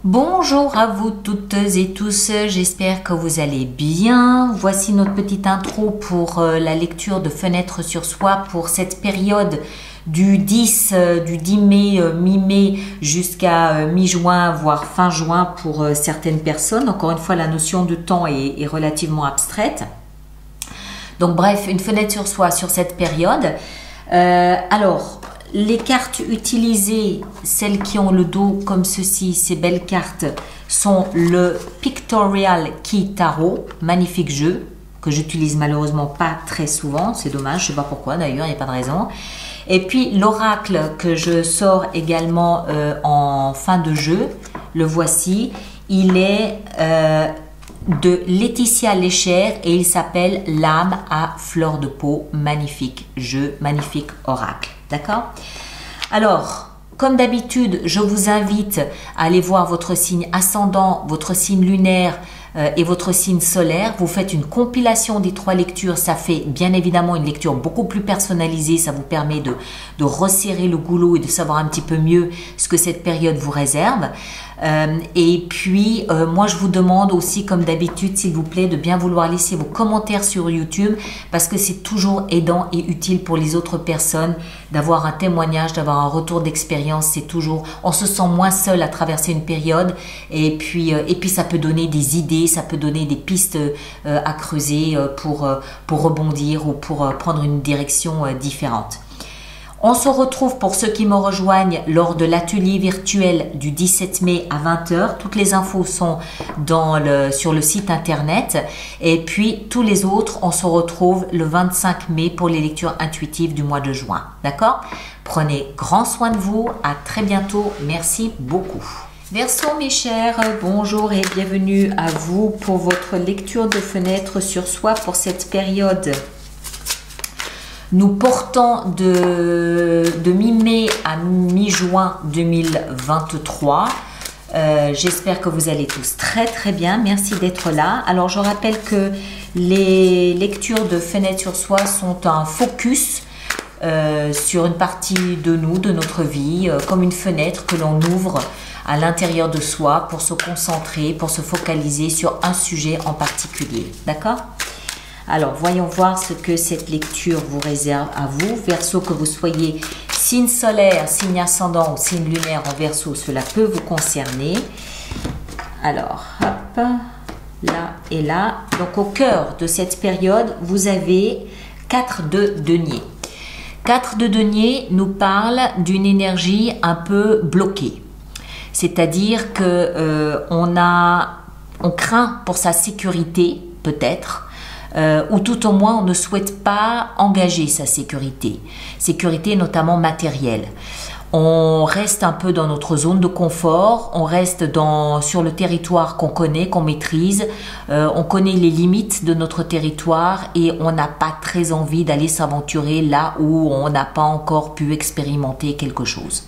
Bonjour à vous toutes et tous, j'espère que vous allez bien. Voici notre petite intro pour la lecture de Fenêtre sur soi pour cette période du 10 mai, mi-mai jusqu'à mi-juin, voire fin juin pour certaines personnes. Encore une fois, la notion de temps est relativement abstraite. Donc bref, une fenêtre sur soi sur cette période. Alors, les cartes utilisées, celles qui ont le dos comme ceci, ces belles cartes, sont le Pictorial Key Tarot, magnifique jeu, que j'utilise malheureusement pas très souvent, c'est dommage, je sais pas pourquoi d'ailleurs, il n'y a pas de raison. Et puis l'oracle que je sors également en fin de jeu, le voici, il est de Laetitia Léchère et il s'appelle L'âme à fleur de peau, magnifique jeu, magnifique oracle. D'accord? Alors, comme d'habitude, je vous invite à aller voir votre signe ascendant, votre signe lunaire et votre signe solaire. Vous faites une compilation des 3 lectures. Ça fait bien évidemment une lecture beaucoup plus personnalisée. Ça vous permet de resserrer le goulot et de savoir un petit peu mieux ce que cette période vous réserve. Et puis, moi, je vous demande aussi, comme d'habitude, s'il vous plaît, de bien vouloir laisser vos commentaires sur YouTube parce que c'est toujours aidant et utile pour les autres personnes d'avoir un témoignage, d'avoir un retour d'expérience. C'est toujours, on se sent moins seul à traverser une période et puis ça peut donner des idées, ça peut donner des pistes à creuser pour rebondir ou pour prendre une direction différente. On se retrouve pour ceux qui me rejoignent lors de l'atelier virtuel du 17 mai à 20 h. Toutes les infos sont sur le site internet. Et puis tous les autres, on se retrouve le 25 mai pour les lectures intuitives du mois de juin. D'accord? Prenez grand soin de vous. À très bientôt. Merci beaucoup. Verseau mes chers, bonjour et bienvenue à vous pour votre lecture de Fenêtre sur soi pour cette période. Nous portons de mi-mai à mi-juin 2023. J'espère que vous allez tous très très bien. Merci d'être là. Alors je rappelle que les lectures de Fenêtre sur soi sont un focus sur une partie de nous, de notre vie, comme une fenêtre que l'on ouvre à l'intérieur de soi pour se concentrer, pour se focaliser sur un sujet en particulier. D'accord ? Alors, voyons voir ce que cette lecture vous réserve à vous. Verseau, que vous soyez signe solaire, signe ascendant ou signe lunaire en Verseau, cela peut vous concerner. Alors, hop, là et là. Donc, au cœur de cette période, vous avez 4 de denier. 4 de denier nous parle d'une énergie un peu bloquée. C'est-à-dire que on craint pour sa sécurité, peut-être. Ou tout au moins on ne souhaite pas engager sa sécurité notamment matérielle. On reste un peu dans notre zone de confort, on reste sur le territoire qu'on connaît, qu'on maîtrise, on connaît les limites de notre territoire et on n'a pas très envie d'aller s'aventurer là où on n'a pas encore pu expérimenter quelque chose.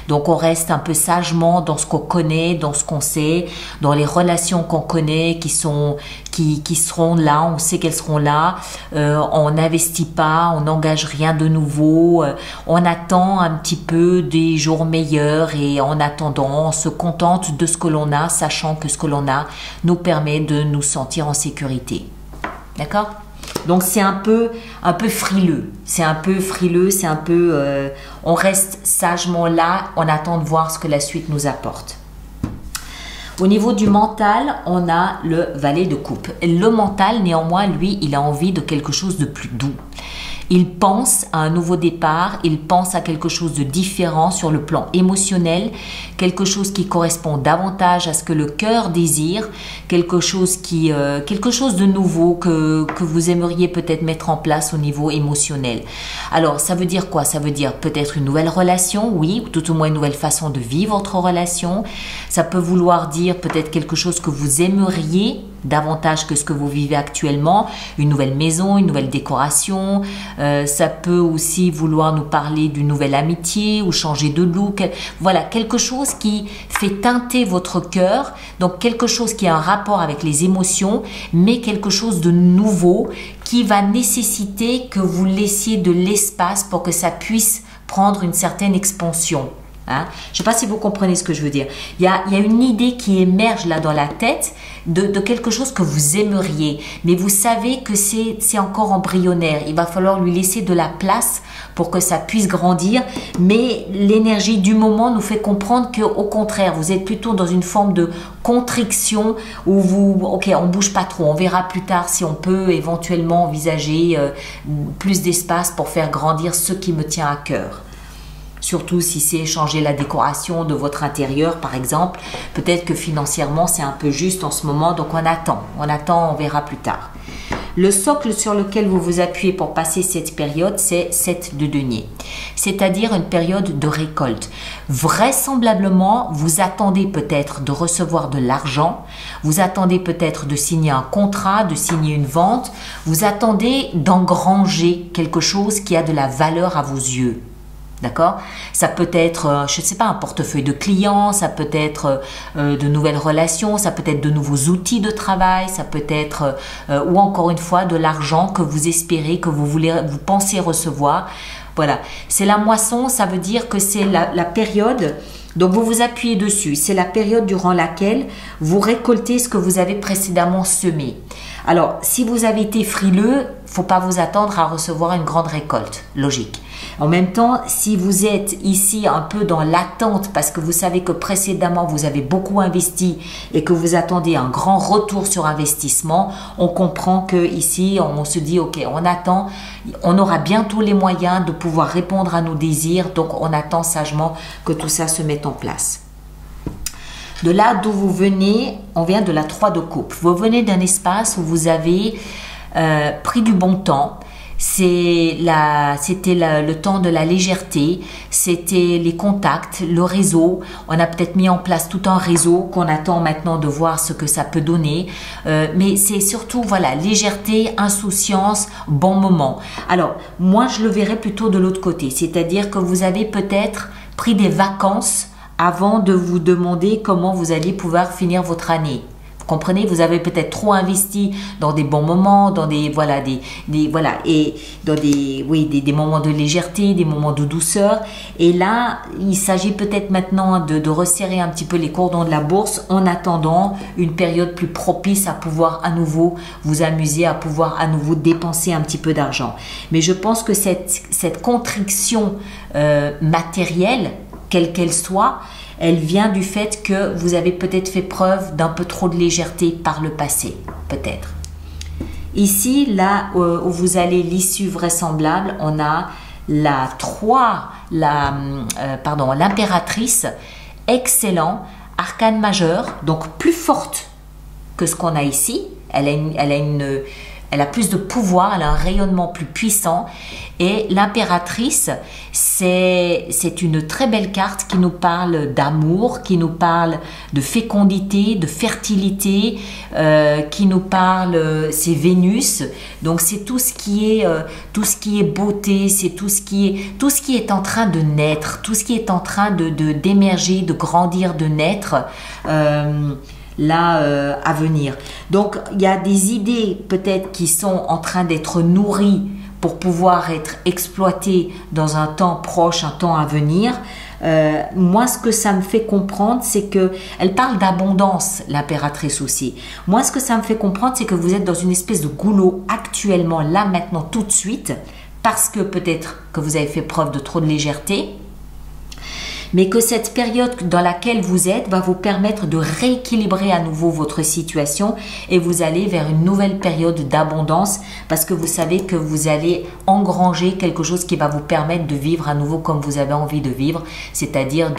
Donc on reste un peu sagement dans ce qu'on connaît, dans ce qu'on sait, dans les relations qu'on connaît qui seront là, on sait qu'elles seront là, on n'investit pas, on n'engage rien de nouveau, on attend un petit peu des jours meilleurs et en attendant, on se contente de ce que l'on a, sachant que ce que l'on a nous permet de nous sentir en sécurité. D'accord? Donc c'est un peu frileux, on reste sagement là, on attend de voir ce que la suite nous apporte. Au niveau du mental, on a le valet de coupe. Le mental, néanmoins, lui, il a envie de quelque chose de plus doux. Il pense à un nouveau départ, il pense à quelque chose de différent sur le plan émotionnel, quelque chose qui correspond davantage à ce que le cœur désire, quelque chose de nouveau que vous aimeriez peut-être mettre en place au niveau émotionnel. Alors, ça veut dire quoi? Ça veut dire peut-être une nouvelle relation, oui, ou tout au moins une nouvelle façon de vivre votre relation. Ça peut vouloir dire peut-être quelque chose que vous aimeriez davantage que ce que vous vivez actuellement, une nouvelle maison, une nouvelle décoration, ça peut aussi vouloir nous parler d'une nouvelle amitié ou changer de look, voilà, quelque chose qui fait teinter votre cœur, donc quelque chose qui a un rapport avec les émotions, mais quelque chose de nouveau qui va nécessiter que vous laissiez de l'espace pour que ça puisse prendre une certaine expansion. Hein? Je ne sais pas si vous comprenez ce que je veux dire. Il y a une idée qui émerge là dans la tête de quelque chose que vous aimeriez, mais vous savez que c'est encore embryonnaire. Il va falloir lui laisser de la place pour que ça puisse grandir, mais l'énergie du moment nous fait comprendre que, au contraire, vous êtes plutôt dans une forme de contriction où ok, on bouge pas trop, on verra plus tard si on peut éventuellement envisager plus d'espace pour faire grandir ce qui me tient à cœur. Surtout si c'est changer la décoration de votre intérieur, par exemple. Peut-être que financièrement, c'est un peu juste en ce moment, donc on attend, on verra plus tard. Le socle sur lequel vous vous appuyez pour passer cette période, c'est 7 de denier, c'est-à-dire une période de récolte. Vraisemblablement, vous attendez peut-être de recevoir de l'argent, vous attendez peut-être de signer un contrat, de signer une vente, vous attendez d'engranger quelque chose qui a de la valeur à vos yeux. D'accord? Ça peut être, je ne sais pas, un portefeuille de clients, ça peut être de nouvelles relations, ça peut être de nouveaux outils de travail, ça peut être, ou encore une fois, de l'argent que vous espérez, que vous pensez recevoir. Voilà. C'est la moisson, ça veut dire que c'est la période, donc vous vous appuyez dessus, c'est la période durant laquelle vous récoltez ce que vous avez précédemment semé. Alors, si vous avez été frileux, il ne faut pas vous attendre à recevoir une grande récolte, logique. En même temps, si vous êtes ici un peu dans l'attente parce que vous savez que précédemment vous avez beaucoup investi et que vous attendez un grand retour sur investissement, on comprend que ici on se dit ok, on attend, on aura bientôt les moyens de pouvoir répondre à nos désirs, donc on attend sagement que tout ça se mette en place. De là d'où vous venez, on vient de la 3 de coupe. Vous venez d'un espace où vous avez pris du bon temps. C'était le temps de la légèreté, c'était les contacts, le réseau. On a peut-être mis en place tout un réseau qu'on attend maintenant de voir ce que ça peut donner. Mais c'est surtout, voilà, légèreté, insouciance, bon moment. Alors, moi, je le verrais plutôt de l'autre côté. C'est-à-dire que vous avez peut-être pris des vacances avant de vous demander comment vous allez pouvoir finir votre année. Comprenez, vous avez peut-être trop investi dans des bons moments, dans des moments de légèreté, des moments de douceur. Et là, il s'agit peut-être maintenant de resserrer un petit peu les cordons de la bourse en attendant une période plus propice à pouvoir à nouveau vous amuser, à pouvoir à nouveau dépenser un petit peu d'argent. Mais je pense que cette contrition matérielle, quelle qu'elle soit, elle vient du fait que vous avez peut-être fait preuve d'un peu trop de légèreté par le passé, peut-être. Ici, là où vous allez l'issue vraisemblable, on a la 3, l'impératrice, excellent, arcane majeur, donc plus forte que ce qu'on a ici. Elle a plus de pouvoir, elle a un rayonnement plus puissant. Et l'impératrice, c'est une très belle carte qui nous parle d'amour, qui nous parle de fécondité, de fertilité, qui nous parle, c'est Vénus. Donc c'est tout ce qui est beauté, c'est tout ce qui est en train de naître, tout ce qui est en train d'émerger, de grandir, de naître. À venir. Donc, il y a des idées peut-être qui sont en train d'être nourries pour pouvoir être exploitées dans un temps proche, un temps à venir. Moi, ce que ça me fait comprendre, c'est que elle parle d'abondance, l'impératrice aussi. Moi, ce que ça me fait comprendre, c'est que vous êtes dans une espèce de goulot actuellement, là, maintenant, tout de suite, parce que peut-être que vous avez fait preuve de trop de légèreté, mais que cette période dans laquelle vous êtes va vous permettre de rééquilibrer à nouveau votre situation et vous allez vers une nouvelle période d'abondance parce que vous savez que vous allez engranger quelque chose qui va vous permettre de vivre à nouveau comme vous avez envie de vivre, c'est-à-dire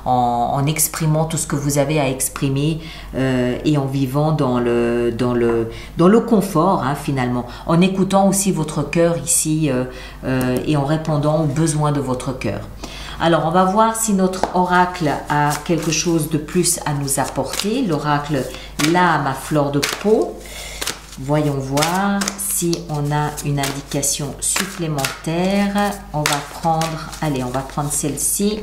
en exprimant tout ce que vous avez à exprimer et en vivant dans le confort, hein, finalement, en écoutant aussi votre cœur ici et en répondant aux besoins de votre cœur. Alors, on va voir si notre oracle a quelque chose de plus à nous apporter. L'oracle L'âme à fleur de peau. Voyons voir si on a une indication supplémentaire. On va prendre celle-ci.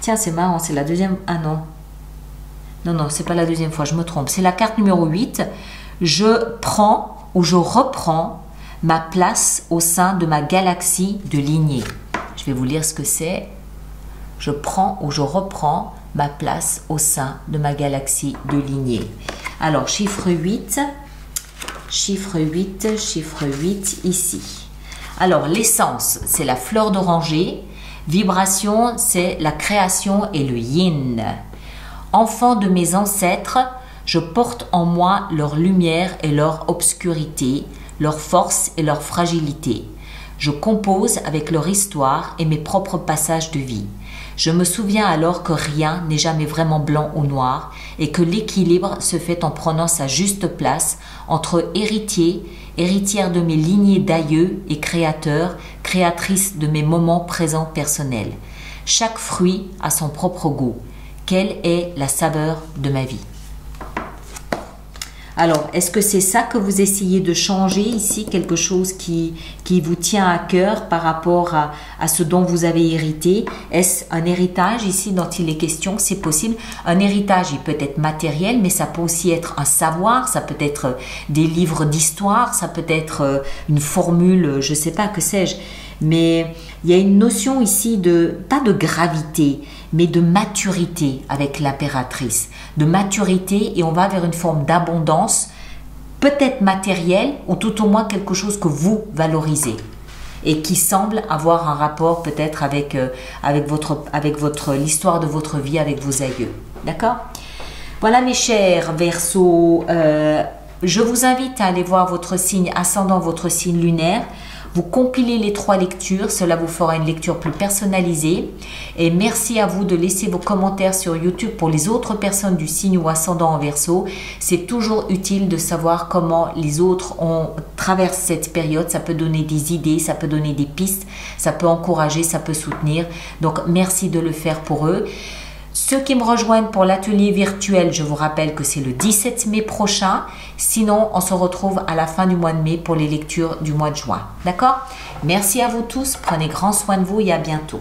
Tiens, c'est marrant, c'est la deuxième. Ah non. Non, c'est pas la deuxième fois, je me trompe. C'est la carte numéro 8. Je prends ou je reprends ma place au sein de ma galaxie de lignée. Je vais vous lire ce que c'est. je prends ou je reprends ma place au sein de ma galaxie de lignée. Alors, chiffre 8, chiffre 8, chiffre 8 ici. Alors, l'essence, c'est la fleur d'oranger. Vibration, c'est la création et le yin. Enfant de mes ancêtres, je porte en moi leur lumière et leur obscurité, leur force et leur fragilité. Je compose avec leur histoire et mes propres passages de vie. Je me souviens alors que rien n'est jamais vraiment blanc ou noir et que l'équilibre se fait en prenant sa juste place entre héritier, héritière de mes lignées d'aïeux et créateur, créatrice de mes moments présents personnels. Chaque fruit a son propre goût. Quelle est la saveur de ma vie? Alors, est-ce que c'est ça que vous essayez de changer ici, quelque chose qui vous tient à cœur par rapport à ce dont vous avez hérité? Est-ce un héritage ici dont il est question? C'est possible. Un héritage, il peut être matériel, mais ça peut aussi être un savoir, ça peut être des livres d'histoire, ça peut être une formule, je ne sais pas, que sais-je. Mais il y a une notion ici de, pas de gravité, mais de maturité avec l'impératrice. De maturité, et on va vers une forme d'abondance, peut-être matérielle, ou tout au moins quelque chose que vous valorisez. Et qui semble avoir un rapport peut-être avec l'histoire de votre vie, avec vos aïeux. D'accord? Voilà mes chers Verseaux, je vous invite à aller voir votre signe ascendant, votre signe lunaire. Vous compilez les 3 lectures, cela vous fera une lecture plus personnalisée. Et merci à vous de laisser vos commentaires sur YouTube pour les autres personnes du signe ou ascendant en Verseau. C'est toujours utile de savoir comment les autres traversent cette période. Ça peut donner des idées, ça peut donner des pistes, ça peut encourager, ça peut soutenir. Donc merci de le faire pour eux. Ceux qui me rejoignent pour l'atelier virtuel, je vous rappelle que c'est le 17 mai prochain. Sinon, on se retrouve à la fin du mois de mai pour les lectures du mois de juin. D'accord? Merci à vous tous. Prenez grand soin de vous et à bientôt.